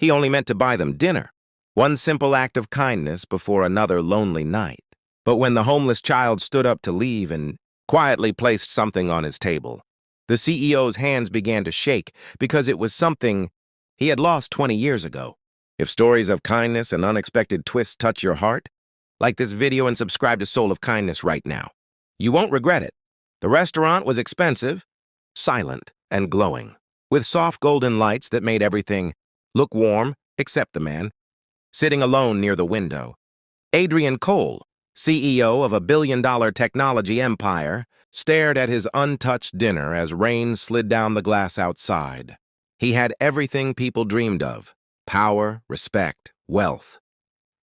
He only meant to buy them dinner. One simple act of kindness before another lonely night. But when the homeless child stood up to leave and quietly placed something on his table, the CEO's hands began to shake because it was something he had lost 20 years ago. If stories of kindness and unexpected twists touch your heart, like this video and subscribe to Soul of Kindness right now. You won't regret it. The restaurant was expensive, silent, and glowing, with soft golden lights that made everything look warm except the man, sitting alone near the window. Adrian Cole, CEO of a billion-dollar technology empire, stared at his untouched dinner as rain slid down the glass outside. He had everything people dreamed of: power, respect, wealth.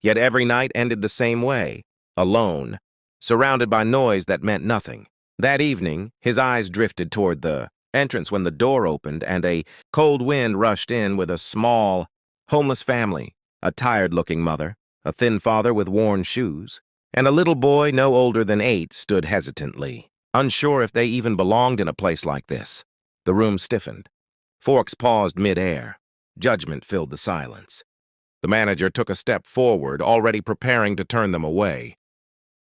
Yet every night ended the same way, alone, surrounded by noise that meant nothing. That evening, his eyes drifted toward the entrance when the door opened and a cold wind rushed in with a small, homeless family, a tired-looking mother, a thin father with worn shoes, and a little boy no older than 8 stood hesitantly, unsure if they even belonged in a place like this. The room stiffened. Forks paused mid-air. Judgment filled the silence. The manager took a step forward, already preparing to turn them away.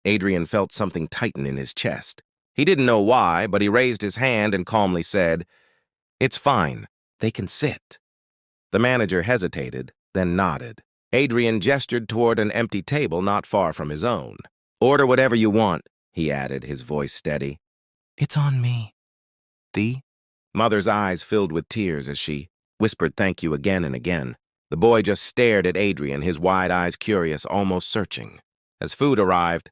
Adrian felt something tighten in his chest. He didn't know why, but he raised his hand and calmly said, "It's fine. They can sit." The manager hesitated, then nodded. Adrian gestured toward an empty table not far from his own. "Order whatever you want," he added, his voice steady. "It's on me." The mother's eyes filled with tears as she whispered thank you again and again. The boy just stared at Adrian, his wide eyes curious, almost searching. As food arrived,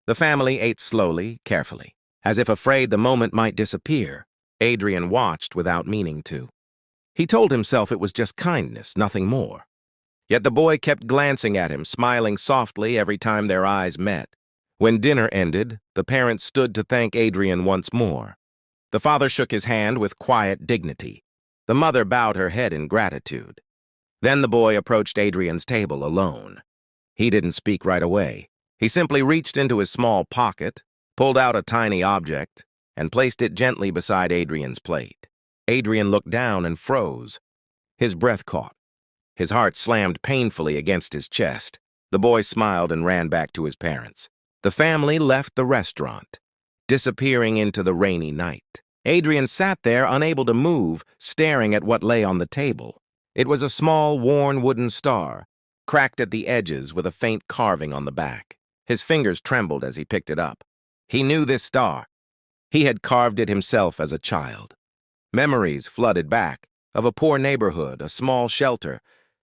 the family ate slowly, carefully. As if afraid the moment might disappear, Adrian watched without meaning to. He told himself it was just kindness, nothing more. Yet the boy kept glancing at him, smiling softly every time their eyes met. When dinner ended, the parents stood to thank Adrian once more. The father shook his hand with quiet dignity. The mother bowed her head in gratitude. Then the boy approached Adrian's table alone. He didn't speak right away. He simply reached into his small pocket, pulled out a tiny object, and placed it gently beside Adrian's plate. Adrian looked down and froze. His breath caught. His heart slammed painfully against his chest. The boy smiled and ran back to his parents. The family left the restaurant, disappearing into the rainy night. Adrian sat there, unable to move, staring at what lay on the table. It was a small, worn wooden star, cracked at the edges with a faint carving on the back. His fingers trembled as he picked it up. He knew this star. He had carved it himself as a child. Memories flooded back of a poor neighborhood, a small shelter,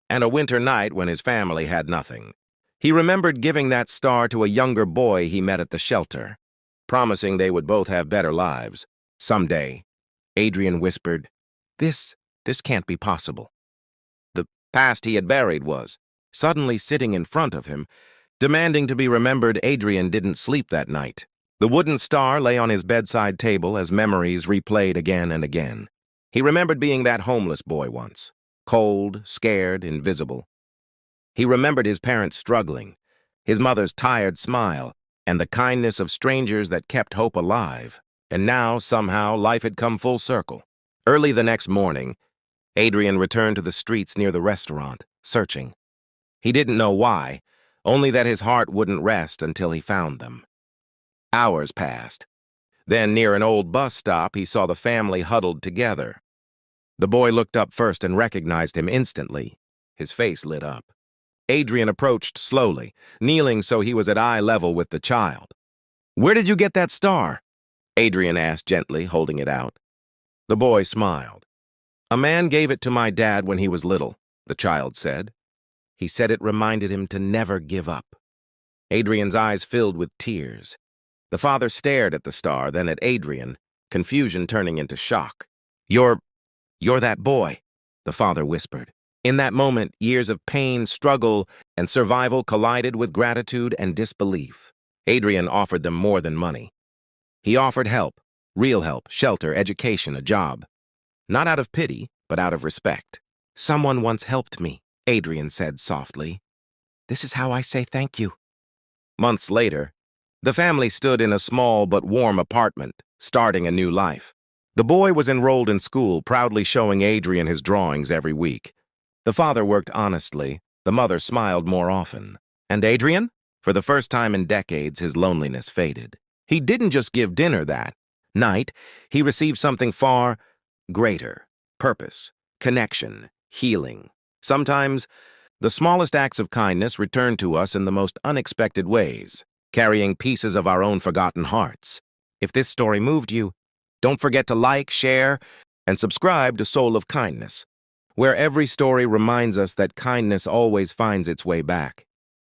and a winter night when his family had nothing. He remembered giving that star to a younger boy he met at the shelter, promising they would both have better lives. Someday, Adrian whispered, This can't be possible." The past he had buried was suddenly sitting in front of him, demanding to be remembered. Adrian didn't sleep that night. The wooden star lay on his bedside table as memories replayed again and again. He remembered being that homeless boy once, cold, scared, invisible. He remembered his parents struggling, his mother's tired smile, and the kindness of strangers that kept hope alive. And now, somehow, life had come full circle. Early the next morning, Adrian returned to the streets near the restaurant, searching. He didn't know why, only that his heart wouldn't rest until he found them. Hours passed. Then, near an old bus stop, he saw the family huddled together. The boy looked up first and recognized him instantly. His face lit up. Adrian approached slowly, kneeling so he was at eye level with the child. "Where did you get that star?" Adrian asked gently, holding it out. The boy smiled. "A man gave it to my dad when he was little," the child said. He said it reminded him to never give up. Adrian's eyes filled with tears. The father stared at the star, then at Adrian, confusion turning into shock. You're that boy," the father whispered. In that moment, years of pain, struggle, and survival collided with gratitude and disbelief. Adrian offered them more than money. He offered help, real help, shelter, education, a job. Not out of pity, but out of respect. "Someone once helped me," Adrian said softly. "This is how I say thank you." Months later, the family stood in a small but warm apartment, starting a new life. The boy was enrolled in school, proudly showing Adrian his drawings every week. The father worked honestly, the mother smiled more often. And Adrian? For the first time in decades, his loneliness faded. He didn't just give dinner that night, he received something far greater: purpose, connection, healing. Sometimes, the smallest acts of kindness return to us in the most unexpected ways, carrying pieces of our own forgotten hearts. If this story moved you, don't forget to like, share, and subscribe to Soul of Kindness, where every story reminds us that kindness always finds its way back.